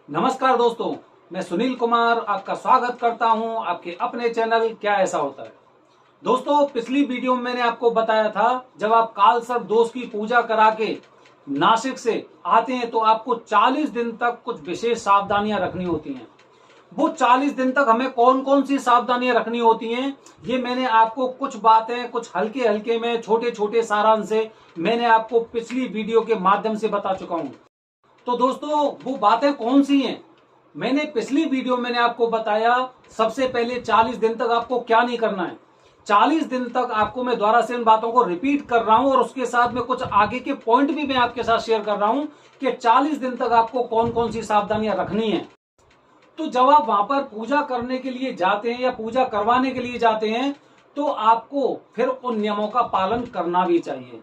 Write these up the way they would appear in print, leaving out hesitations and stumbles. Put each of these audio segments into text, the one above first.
नमस्कार दोस्तों, मैं सुनील कुमार आपका स्वागत करता हूं आपके अपने चैनल क्या ऐसा होता है। दोस्तों, पिछली वीडियो में मैंने आपको बताया था जब आप कालसर्प दोष की पूजा करा के नासिक से आते हैं तो आपको 40 दिन तक कुछ विशेष सावधानियां रखनी होती हैं। वो 40 दिन तक हमें कौन कौन सी सावधानियां रखनी होती हैं, ये मैंने आपको कुछ बातें कुछ हल्के हल्के में छोटे छोटे सारांश से मैंने आपको पिछली वीडियो के माध्यम से बता चुका हूं। तो दोस्तों, वो बातें कौन सी हैं? मैंने पिछली वीडियो मैंने आपको बताया सबसे पहले 40 दिन तक आपको क्या नहीं करना है। 40 दिन तक आपको मैं दोबारा से इन बातों को रिपीट कर रहा हूं और उसके साथ में कुछ आगे के पॉइंट भी मैं आपके साथ शेयर कर रहा हूं कि 40 दिन तक आपको कौन कौन सी सावधानियां रखनी है। तो जब आप वहां पर पूजा करने के लिए जाते हैं या पूजा करवाने के लिए जाते हैं तो आपको फिर उन नियमों का पालन करना भी चाहिए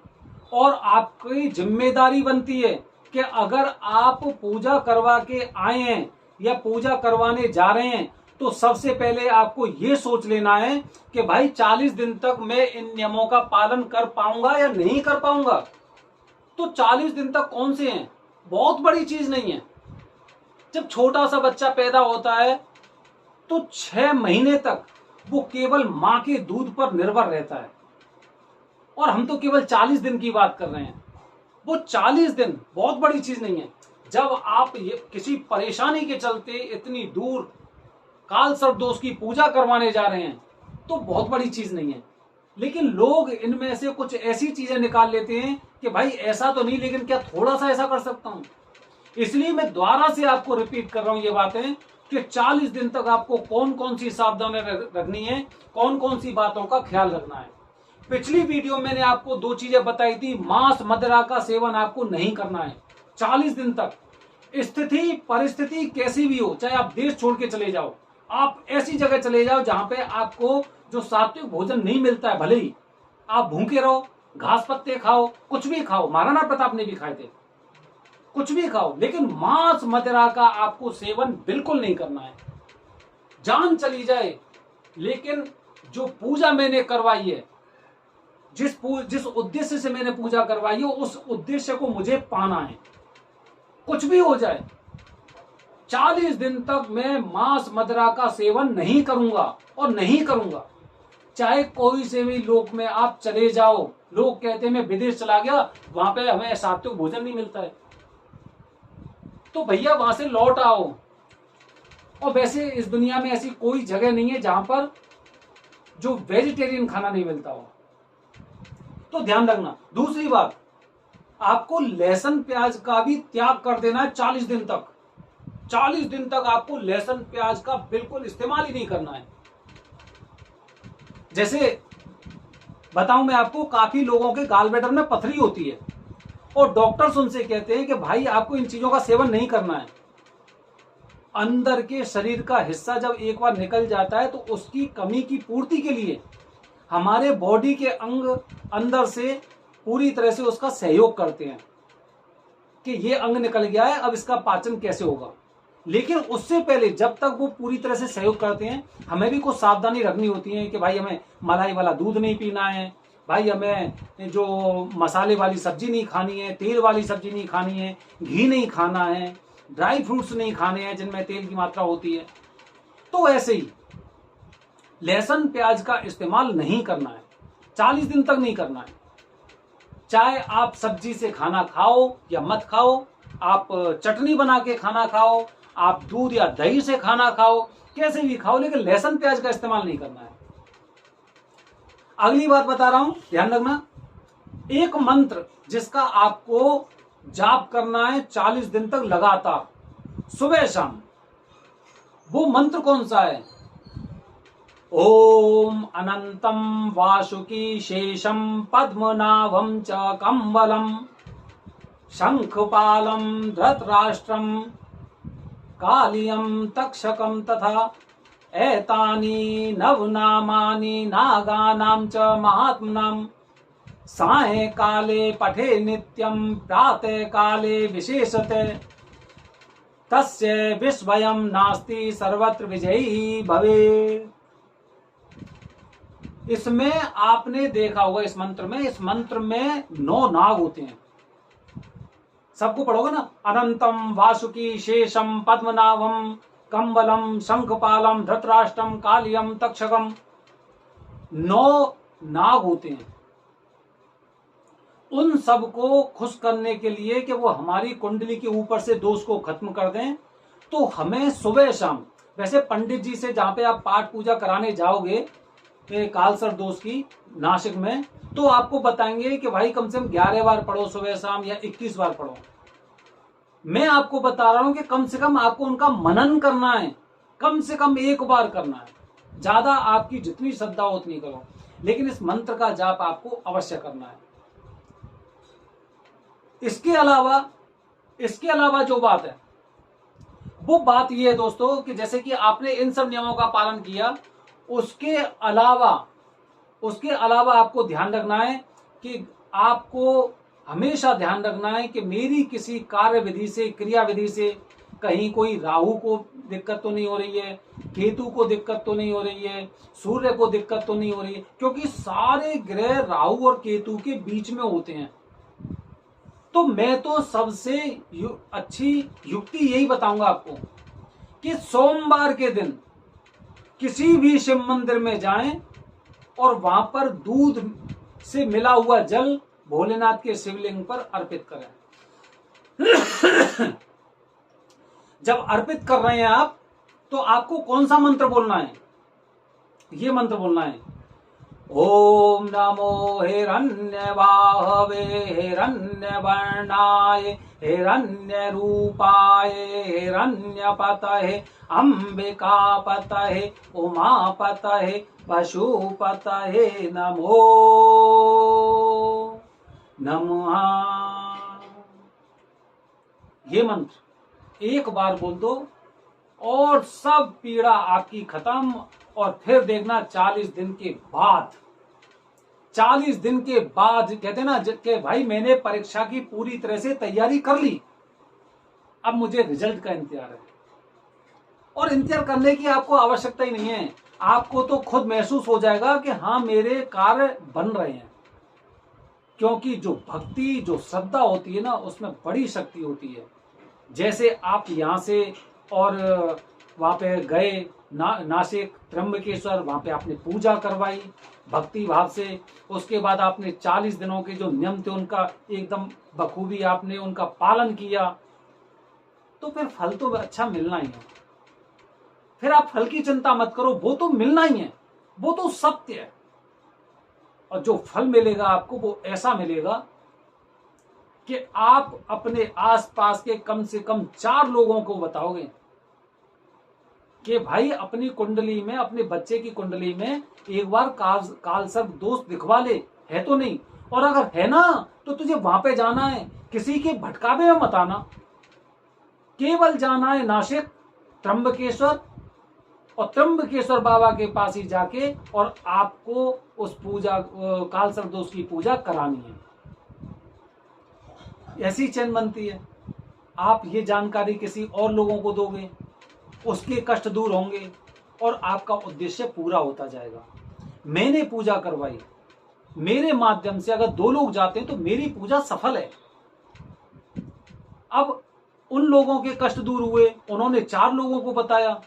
और आपकी जिम्मेदारी बनती है कि अगर आप पूजा करवा के आए हैं या पूजा करवाने जा रहे हैं तो सबसे पहले आपको ये सोच लेना है कि भाई 40 दिन तक मैं इन नियमों का पालन कर पाऊंगा या नहीं कर पाऊंगा। तो 40 दिन तक कौन से हैं? बहुत बड़ी चीज नहीं है। जब छोटा सा बच्चा पैदा होता है तो 6 महीने तक वो केवल मां के दूध पर निर्भर रहता है और हम तो केवल 40 दिन की बात कर रहे हैं। वो 40 दिन बहुत बड़ी चीज नहीं है। जब आप ये किसी परेशानी के चलते इतनी दूर कालसर्प दोष की पूजा करवाने जा रहे हैं तो बहुत बड़ी चीज नहीं है। लेकिन लोग इनमें से कुछ ऐसी चीजें निकाल लेते हैं कि भाई ऐसा तो नहीं, लेकिन क्या थोड़ा सा ऐसा कर सकता हूं। इसलिए मैं दोबारा से आपको रिपीट कर रहा हूं ये बातें कि 40 दिन तक आपको कौन कौन सी सावधानी रखनी है, कौन कौन सी बातों का ख्याल रखना है। पिछली वीडियो में मैंने आपको 2 चीजें बताई थी। मांस मदिरा का सेवन आपको नहीं करना है 40 दिन तक। स्थिति परिस्थिति कैसी भी हो, चाहे आप देश छोड़ के चले जाओ, आप ऐसी जगह चले जाओ जहां पे आपको जो सात्विक भोजन नहीं मिलता है, भले ही आप भूखे रहो, घास पत्ते खाओ, कुछ भी खाओ, महाराणा प्रताप ने भी खाए थे, कुछ भी खाओ, लेकिन मांस मदिरा का आपको सेवन बिल्कुल नहीं करना है। जान चली जाए, लेकिन जो पूजा मैंने करवाई है, जिस उद्देश्य से मैंने पूजा करवाई है, उस उद्देश्य को मुझे पाना है। कुछ भी हो जाए, 40 दिन तक मैं मांस मदिरा का सेवन नहीं करूंगा और नहीं करूंगा। चाहे कोई से भी लोक में आप चले जाओ, लोग कहते हैं मैं विदेश चला गया, वहां पे हमें सात्विक भोजन नहीं मिलता है, तो भैया वहां से लौट आओ। और वैसे इस दुनिया में ऐसी कोई जगह नहीं है जहां पर जो वेजिटेरियन खाना नहीं मिलता हो, तो ध्यान रखना। दूसरी बात, आपको लहसुन प्याज का भी त्याग कर देना है 40 दिन तक। 40 दिन तक आपको लहसुन प्याज का बिल्कुल इस्तेमाल ही नहीं करना है। जैसे बताऊं मैं आपको, काफी लोगों के गालब्लैडर में पथरी होती है और डॉक्टर्स उनसे कहते हैं कि भाई आपको इन चीजों का सेवन नहीं करना है। अंदर के शरीर का हिस्सा जब एक बार निकल जाता है तो उसकी कमी की पूर्ति के लिए हमारे बॉडी के अंग अंदर से पूरी तरह से उसका सहयोग करते हैं कि ये अंग निकल गया है, अब इसका पाचन कैसे होगा। लेकिन उससे पहले जब तक वो पूरी तरह से सहयोग करते हैं, हमें भी कुछ सावधानी रखनी होती है कि भाई हमें मलाई वाला दूध नहीं पीना है, भाई हमें जो मसाले वाली सब्जी नहीं खानी है, तेल वाली सब्जी नहीं खानी है, घी नहीं खाना है, ड्राई फ्रूट्स नहीं खाने हैं जिनमें तेल की मात्रा होती है। तो ऐसे ही लहसुन प्याज का इस्तेमाल नहीं करना है, 40 दिन तक नहीं करना है। चाहे आप सब्जी से खाना खाओ या मत खाओ, आप चटनी बना के खाना खाओ, आप दूध या दही से खाना खाओ, कैसे भी खाओ, लेकिन लहसुन प्याज का इस्तेमाल नहीं करना है। अगली बात बता रहा हूं, ध्यान रखना। एक मंत्र जिसका आपको जाप करना है 40 दिन तक लगातार, सुबह शाम। वो मंत्र कौन सा है? ओम अनंतम वासुकी शेषम पद्मनाभम च कंबलम शंखपालम धृतराष्ट्रम कालियम तक्षकम तथा एतानि नवनामानि नागानां च महात्मनां साय काले पठे नित्यं प्रातः काले विशेषते तस्य विस्मयं नास्ति सर्वत्र विजयी भवे। इसमें आपने देखा होगा, इस मंत्र में 9 नाग होते हैं। सबको पढ़ोगे ना, अनंतम वासुकी शेषम पद्मनाभम कंबलम शंखपालम धृतराष्ट्रम कालियम तक्षकम। 9 नाग होते हैं। उन सबको खुश करने के लिए कि वो हमारी कुंडली के ऊपर से दोष को खत्म कर दें, तो हमें सुबह शाम, वैसे पंडित जी से जहां पे आप पाठ पूजा कराने जाओगे कालसर्प दोष की नासिक में, तो आपको बताएंगे कि भाई कम से कम 11 बार पढ़ो सुबह शाम या 21 बार पढ़ो। मैं आपको बता रहा हूं कि कम से कम आपको उनका मनन करना है, कम से कम 1 बार करना है। ज्यादा आपकी जितनी श्रद्धा हो उतनी करो, लेकिन इस मंत्र का जाप आपको अवश्य करना है। इसके अलावा जो बात है वो बात ये है दोस्तों कि जैसे कि आपने इन सब नियमों का पालन किया, उसके अलावा आपको ध्यान रखना है कि आपको हमेशा ध्यान रखना है कि मेरी किसी कार्य विधि से, क्रिया विधि से कहीं कोई राहु को दिक्कत तो नहीं हो रही है, केतु को दिक्कत तो नहीं हो रही है, सूर्य को दिक्कत तो नहीं हो रही है, क्योंकि सारे ग्रह राहु और केतु के बीच में होते हैं। तो मैं तो सबसे अच्छी युक्ति यही बताऊंगा आपको कि सोमवार के दिन किसी भी शिव मंदिर में जाएं और वहां पर दूध से मिला हुआ जल भोलेनाथ के शिवलिंग पर अर्पित करें। जब अर्पित कर रहे हैं आप, तो आपको कौन सा मंत्र बोलना है? ये मंत्र बोलना है, ओम नमो हिरण्यवाहवे हिरण्यवर्णाय हिरण्यरूपाय हिरण्यपतये अंबिकापतये उमापतये पशुपतये नमो नमः। ये मंत्र 1 बार बोल दो और सब पीड़ा आपकी खत्म। और फिर देखना 40 दिन के बाद, 40 दिन के बाद कहते ना कि भाई मैंने परीक्षा की पूरी तरह से तैयारी कर ली, अब मुझे रिजल्ट का इंतजार है। और इंतजार करने की आपको आवश्यकता ही नहीं है, आपको तो खुद महसूस हो जाएगा कि हाँ मेरे कार्य बन रहे हैं। क्योंकि जो भक्ति, जो श्रद्धा होती है ना, उसमें बड़ी शक्ति होती है। जैसे आप यहां से और वहां पे गए नासिक त्र्यंबकेश्वर, वहां पे आपने पूजा करवाई भक्ति भाव से, उसके बाद आपने 40 दिनों के जो नियम थे उनका एकदम बखूबी आपने उनका पालन किया, तो फिर फल तो अच्छा मिलना ही है। फिर आप फल की चिंता मत करो, वो तो मिलना ही है, वो तो सत्य है। और जो फल मिलेगा आपको वो ऐसा मिलेगा कि आप अपने आसपास के कम से कम 4 लोगों को बताओगे कि भाई अपनी कुंडली में, अपने बच्चे की कुंडली में एक बार कालसर्प दोष दिखवा ले, है तो नहीं, और अगर है ना तो तुझे वहां पे जाना है, किसी के भटकावे में मत आना, केवल जाना है नासिक त्र्यंबकेश्वर, और त्र्यंबकेश्वर बाबा के पास ही जाके और आपको उस पूजा कालसर्प दोष की पूजा करानी है। ऐसी चैन बनती है। आप ये जानकारी किसी और लोगों को दोगे, उसके कष्ट दूर होंगे और आपका उद्देश्य पूरा होता जाएगा। मैंने पूजा करवाई, मेरे माध्यम से अगर 2 लोग जाते हैं तो मेरी पूजा सफल है। अब उन लोगों के कष्ट दूर हुए, उन्होंने 4 लोगों को बताया,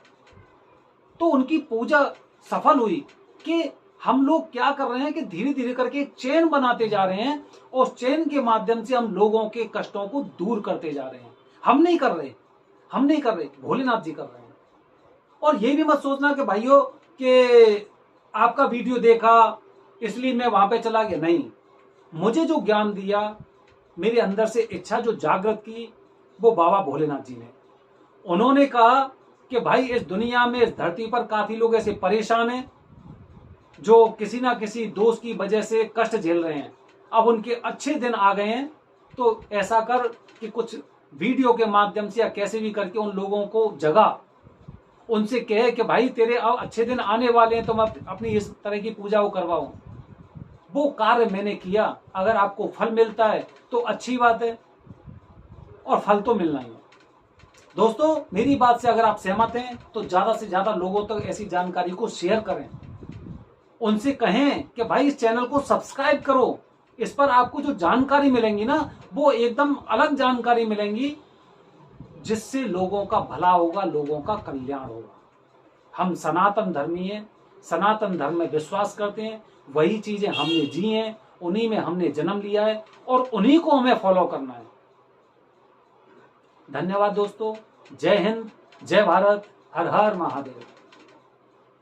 तो उनकी पूजा सफल हुई। कि हम लोग क्या कर रहे हैं कि धीरे धीरे करके एक चेन बनाते जा रहे हैं, और उस चेन के माध्यम से हम लोगों के कष्टों को दूर करते जा रहे हैं। हम नहीं कर रहे, भोलेनाथ जी कर रहे हैं। और ये भी मत सोचना कि भाइयों कि आपका वीडियो देखा इसलिए मैं वहां पे चला गया, नहीं। मुझे जो ज्ञान दिया, मेरे अंदर से इच्छा जो जागृत की, वो बाबा भोलेनाथ जी ने। उन्होंने कहा कि भाई इस दुनिया में, इस धरती पर काफी लोग ऐसे परेशान हैं जो किसी ना किसी दोष की वजह से कष्ट झेल रहे हैं। अब उनके अच्छे दिन आ गए हैं, तो ऐसा कर कि कुछ वीडियो के माध्यम से या कैसे भी करके उन लोगों को जगा, उनसे कहे कि भाई तेरे अब अच्छे दिन आने वाले हैं, तो मैं अपनी इस तरह की पूजा को करवाऊं। वो कार्य मैंने किया। अगर आपको फल मिलता है तो अच्छी बात है, और फल तो मिलना ही है। दोस्तों, मेरी बात से अगर आप सहमत हैं तो ज्यादा से ज्यादा लोगों तक ऐसी जानकारी को शेयर करें। उनसे कहें कि भाई इस चैनल को सब्सक्राइब करो, इस पर आपको जो जानकारी मिलेंगी ना, वो एकदम अलग जानकारी मिलेंगी, जिससे लोगों का भला होगा, लोगों का कल्याण होगा। हम सनातन धर्मी हैं, सनातन धर्म में विश्वास करते हैं, वही चीजें हमने जी हैं, उन्हीं में हमने जन्म लिया है और उन्हीं को हमें फॉलो करना है। धन्यवाद दोस्तों। जय हिंद, जय भारत, हर हर महादेव।